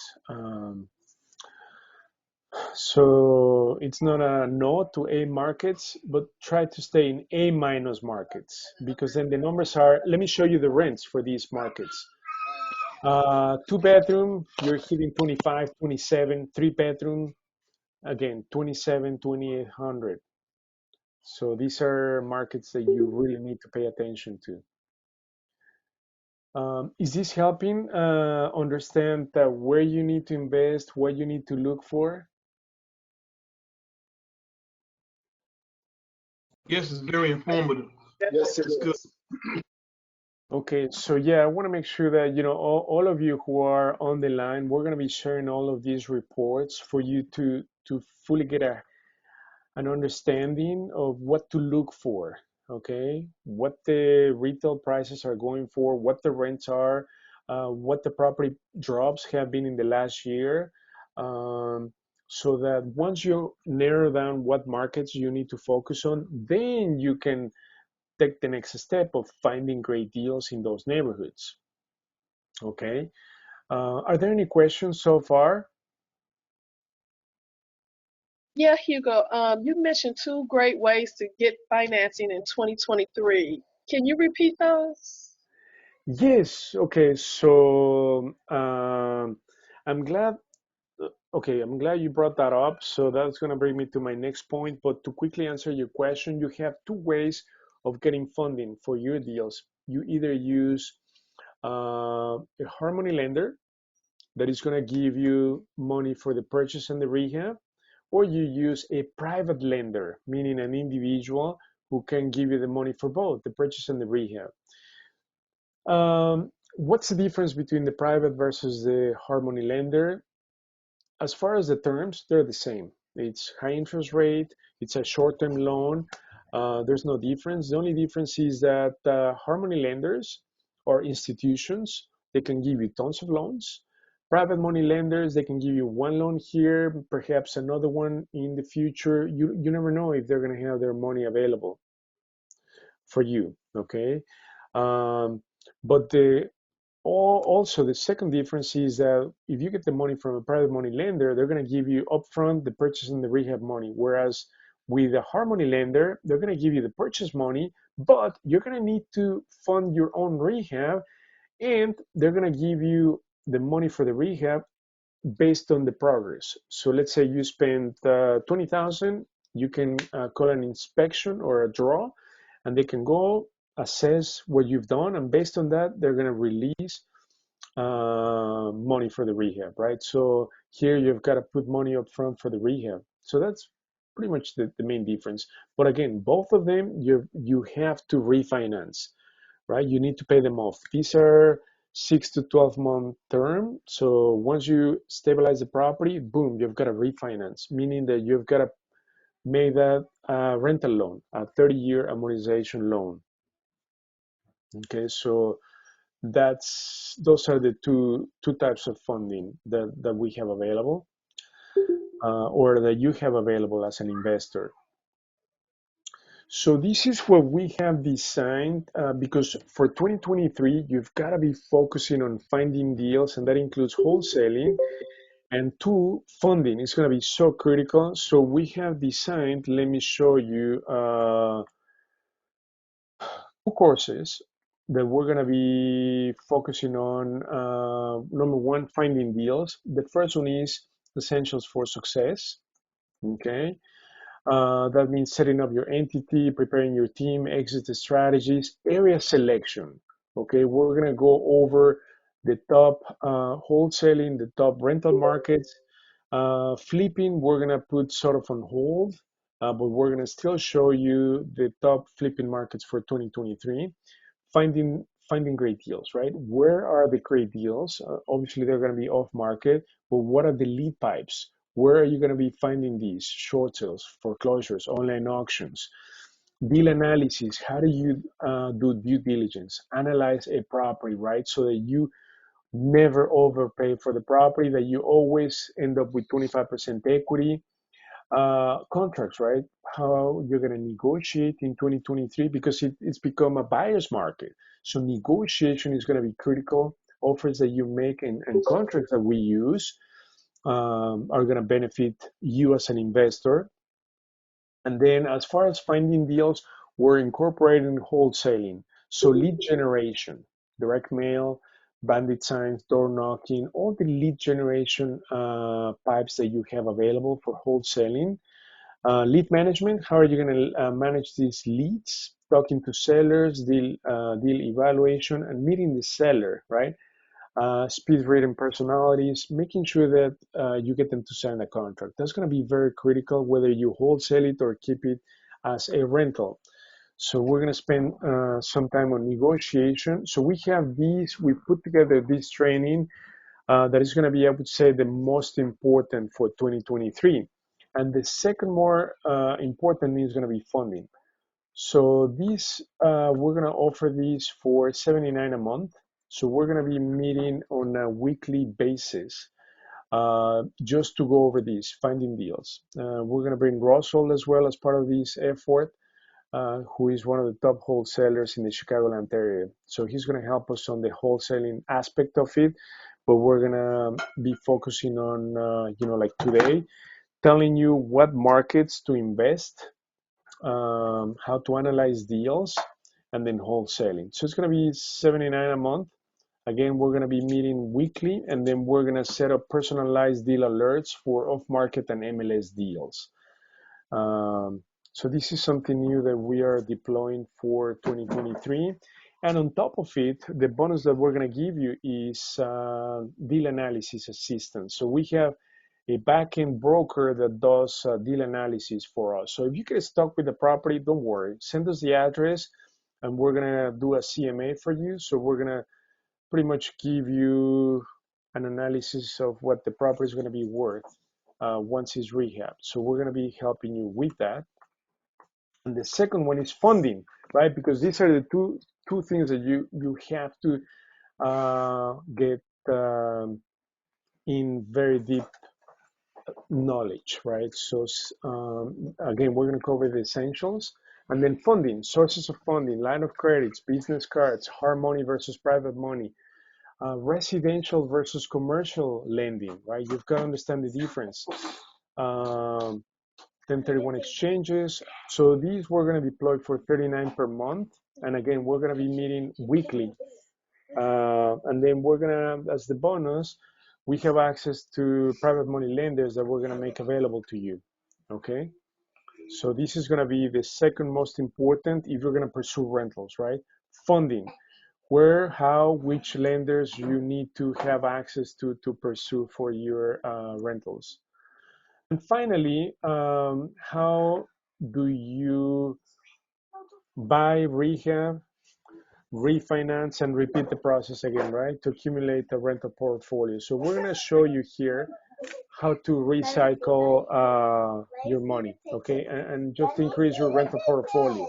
So it's not a no to A markets, but try to stay in A minus markets because then the numbers are, let me show you the rents for these markets. 2 bedroom, you're hitting 25, 27, 3 bedroom, again, 27, 2800. So these are markets that you really need to pay attention to. Is this helping understand where you need to invest, what you need to look for? Yes, it's very informative. Yes, it It's good. is. Okay, so yeah, I want to make sure that, all of you who are on the line, we're going to be sharing all of these reports for you to fully get an understanding of what to look for, okay? What the retail prices are going for, what the rents are, what the property drops have been in the last year, um, so that once you narrow down what markets you need to focus on, then you can take the next step of finding great deals in those neighborhoods, okay? Are there any questions so far? Yeah, Hugo, you mentioned two great ways to get financing in 2023. Can you repeat those? Yes, okay, so I'm glad. Okay, I'm glad you brought that up. So that's going to bring me to my next point. But to quickly answer your question, you have two ways of getting funding for your deals. You either use a Harmony lender that is going to give you money for the purchase and the rehab, or you use a private lender, meaning an individual who can give you the money for both the purchase and the rehab. What's the difference between the private versus the Harmony lender? As far as the terms, they're the same. It's high interest rate, it's a short-term loan. There's no difference. The only difference is that Harmony lenders or institutions, they can give you tons of loans. Private money lenders, they can give you one loan here, perhaps another one in the future. You never know if they're going to have their money available for you, okay? Um, but also, the second difference is that if you get the money from a private money lender, they're going to give you upfront the purchase and the rehab money. Whereas with a Harmony lender, they're going to give you the purchase money, but you're going to need to fund your own rehab, and they're going to give you the money for the rehab based on the progress. So let's say you spend 20,000, you can call an inspection or a draw, and they can go assess what you've done, and based on that, they're going to release money for the rehab, right? So here you've got to put money up front for the rehab. So that's pretty much the main difference. But again, both of them you have to refinance, right? You need to pay them off. These are 6 to 12 month term. So once you stabilize the property, boom, you've got to refinance, meaning that you've got to make that rental loan, a 30-year amortization loan. Okay, so those are the two types of funding that we have available, or that you have available as an investor. So this is what we have designed, because for 2023 you've got to be focusing on finding deals, and that includes wholesaling, and two, funding is going to be so critical. So we have designed, let me show you, two courses that we're going to be focusing on. Number one, finding deals. The first one is Essentials for Success. Okay. That means setting up your entity, preparing your team, exit strategies, area selection. Okay. We're going to go over the top wholesaling, the top rental markets. Flipping, we're going to put sort of on hold, but we're going to still show you the top flipping markets for 2023. Finding great deals, right? Where are the great deals? Obviously, they're going to be off market, but what are the lead pipes? Where are you going to be finding these short sales, foreclosures, online auctions? Deal analysis. How do you do due diligence? Analyze a property, right? So that you never overpay for the property, that you always end up with 25% equity. Contracts, right? How you're going to negotiate in 2023, because it's become a buyer's market. So negotiation is going to be critical. Offers that you make and contracts that we use are going to benefit you as an investor. And then as far as finding deals, we're incorporating wholesaling. So lead generation, direct mail, bandit signs, door knocking, all the lead generation pipes that you have available for wholesaling. Lead management, how are you going to manage these leads? Talking to sellers, deal evaluation, and meeting the seller, right? Speed reading personalities, making sure that you get them to sign a contract. That's going to be very critical, whether you wholesale it or keep it as a rental. So we're going to spend some time on negotiation. So we have these, we put together this training that is going to be, I would say, the most important for 2023. And the second more important is going to be funding. So this, we're going to offer these for $79 a month. So we're going to be meeting on a weekly basis just to go over these, finding deals. We're going to bring Russell as well as part of this effort, who is one of the top wholesalers in the Chicagoland area. So he's going to help us on the wholesaling aspect of it, but we're going to be focusing on, like today, telling you what markets to invest, how to analyze deals, and then wholesaling. So it's going to be $79 a month. Again, we're going to be meeting weekly, and then we're going to set up personalized deal alerts for off-market and MLS deals. So this is something new that we are deploying for 2023. And on top of it, the bonus that we're going to give you is deal analysis assistance. So we have a back-end broker that does deal analysis for us. So if you get stuck with the property, don't worry. Send us the address, and we're going to do a CMA for you. So we're going to pretty much give you an analysis of what the property is going to be worth once it's rehabbed. So we're going to be helping you with that. And the second one is funding, right? Because these are the two things that you have to get in very deep knowledge, right? So again, we're going to cover the essentials, and then funding, sources of funding, line of credits, business cards, hard money versus private money, residential versus commercial lending, right? You've got to understand the difference. 1031 exchanges. So these we're going to deploy for $39 per month. And again, we're going to be meeting weekly. And then we're going to, as the bonus, we have access to private money lenders that we're going to make available to you. Okay. So this is going to be the second most important if you're going to pursue rentals, right? Funding. Where, how, which lenders you need to have access to pursue for your rentals. And finally, how do you buy, rehab, refinance, and repeat the process again, right? To accumulate a rental portfolio. So we're going to show you here how to recycle your money, okay? And just increase your rental portfolio.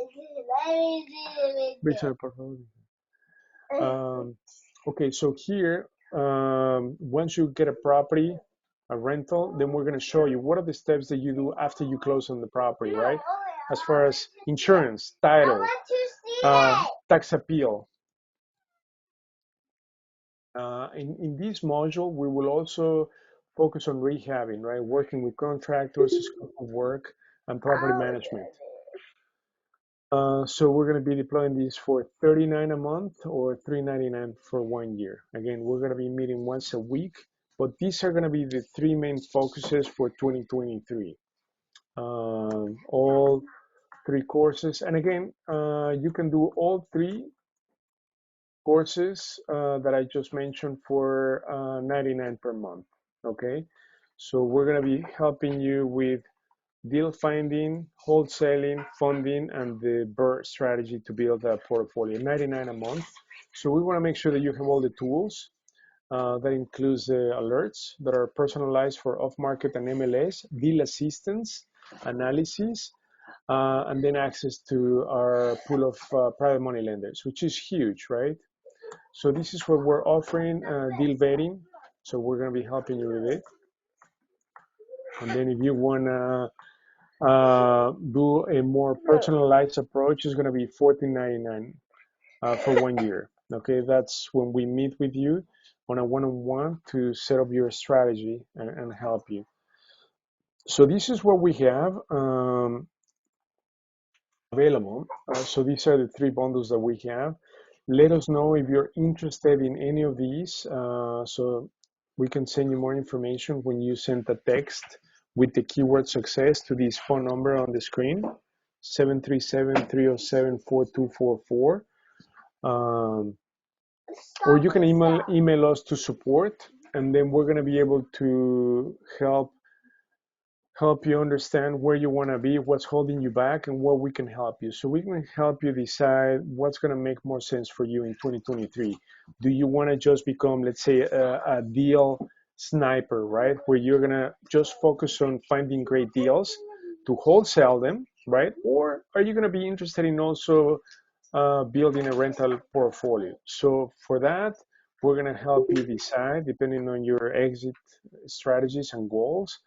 Rental portfolio. Okay, so here, once you get a property, a rental, then we're going to show you what are the steps that you do after you close on the property, right? As far as insurance, title, tax appeal. In this module, we will also focus on rehabbing, right? Working with contractors, scope of work, and property management. So we're going to be deploying these for $39 a month or $399 for 1 year. Again, we're going to be meeting once a week, but these are going to be the three main focuses for 2023. All three courses. And again, you can do all three courses that I just mentioned for $99 per month. Okay. So we're going to be helping you with deal finding, wholesaling, funding, and the BRRRR strategy to build a portfolio. $99 a month. So we want to make sure that you have all the tools. That includes the alerts that are personalized for off-market and MLS, deal assistance, analysis, and then access to our pool of private money lenders, which is huge, right? So this is what we're offering, deal vetting. So we're going to be helping you with it. And then if you want to do a more personalized approach, is going to be $14.99 for 1 year. Okay, that's when we meet with you on a one-on-one to set up your strategy and help you. So this is what we have available. So these are the three bundles that we have. Let us know if you're interested in any of these, so we can send you more information when you send a text with the keyword success to this phone number on the screen, 737-307-4244. Or you can email us to support, and then we're going to be able to help help you understand where you want to be, what's holding you back, and what we can help you. So we can help you decide what's going to make more sense for you in 2023. Do you want to just become, let's say, a deal sniper, right? Where you're going to just focus on finding great deals to wholesale them, right? Or are you going to be interested in also building a rental portfolio? So for that, we're going to help you decide depending on your exit strategies and goals.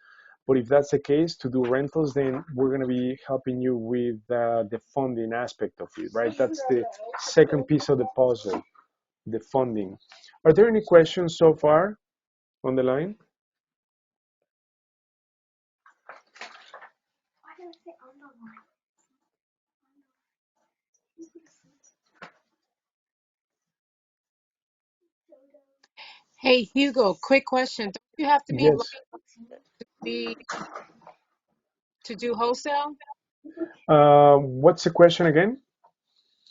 But if that's the case, to do rentals, then we're going to be helping you with the funding aspect of it, right? That's the second piece of the puzzle, the funding. Are there any questions so far on the line? Hey Hugo, quick question. Don't you have to be Yes. be to do wholesale? What's the question again?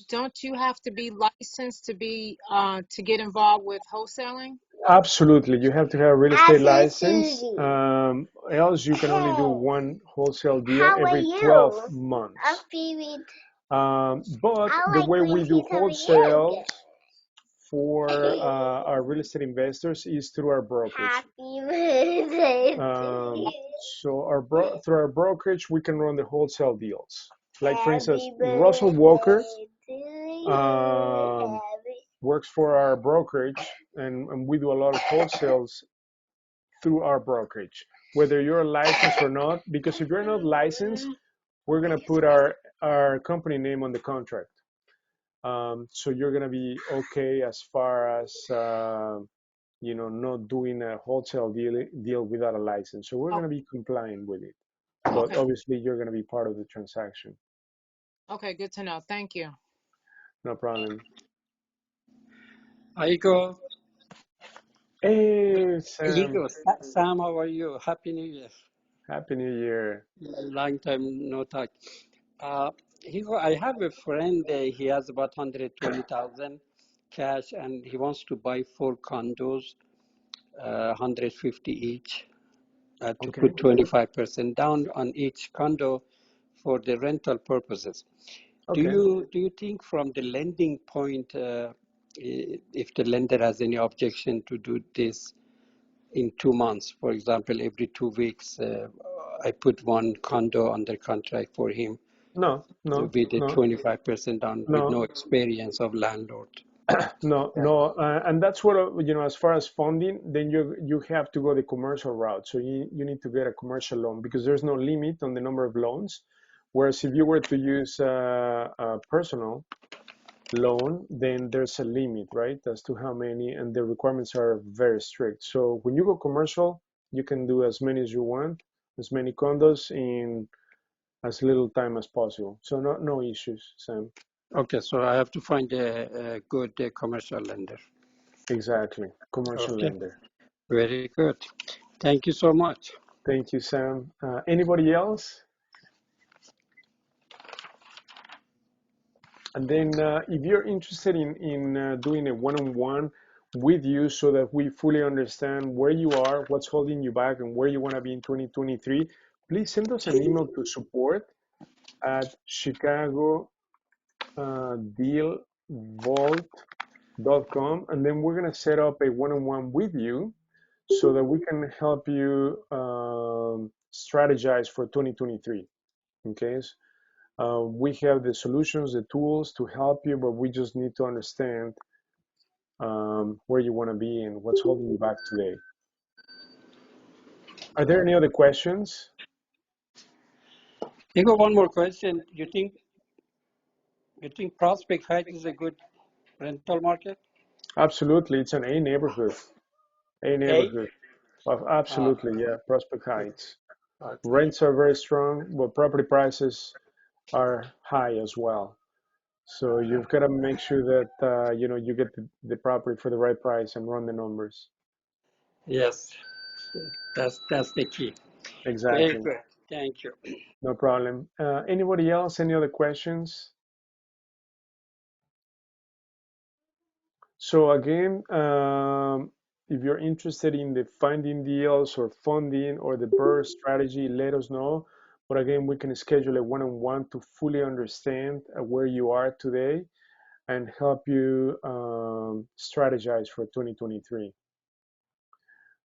Don't you have to be licensed to be to get involved with wholesaling? Absolutely. You have to have a real estate license. Else you can only do one wholesale deal every 12 months. But the way we do wholesale for our real estate investors is through our brokerage. So through our brokerage, we can run the wholesale deals. Like for instance, Russell Walker works for our brokerage, and we do a lot of wholesales through our brokerage, whether you're licensed or not. Because if you're not licensed, we're gonna put our company name on the contract. So you're gonna be okay as far as not doing a wholesale deal without a license. So we're Oh, gonna be compliant with it. But okay. obviously, you're gonna be part of the transaction. Okay, good to know. Thank you. No problem. Igor, Hey, Sam. Sam, how are you? Happy New Year. Happy New Year. Long time no talk. Igor, I have a friend, he has about 120,000 cash and he wants to buy 4 condos, 150 each, to Okay. put 25% down on each condo for the rental purposes. Okay. Do you think from the lending point, if the lender has any objection to do this in 2 months, for example, every 2 weeks, I put one condo under contract for him No, no, with a no, 25% down with no no, experience of landlord. no, Yeah. no. And that's what as far as funding, then you have to go the commercial route. So you need to get a commercial loan because there's no limit on the number of loans. Whereas if you were to use a personal loan, then there's a limit, right, as to how many, and the requirements are very strict. So when you go commercial, you can do as many as you want, as many condos in as little time as possible. So no issues, Sam. Okay, so I have to find a good commercial lender. Exactly, commercial Okay, lender. very good. Thank you so much. Thank you, Sam. Anybody else? And then if you're interested in doing a one-on-one with you so that we fully understand where you are, what's holding you back, and where you want to be in 2023, please send us an email to support at Chicago DealVault.com, and then we're going to set up a one-on-one with you so that we can help you strategize for 2023. Okay. We have the solutions, the tools to help you, but we just need to understand where you want to be and what's holding you back today. Are there any other questions? Igor, one more question. You think Prospect Heights is a good rental market? Absolutely. It's an A neighborhood. A A? neighborhood. Absolutely, yeah. Prospect Heights. Okay. Rents are very strong, but property prices are high as well. So you've got to make sure that you get the property for the right price and run the numbers. Yes, that's the key. Very Exactly. good. Thank you. No problem. Anybody else? Any other questions? So again, if you're interested in the finding deals or funding or the burst strategy, let us know. But again, we can schedule a one-on-one to fully understand where you are today and help you strategize for 2023.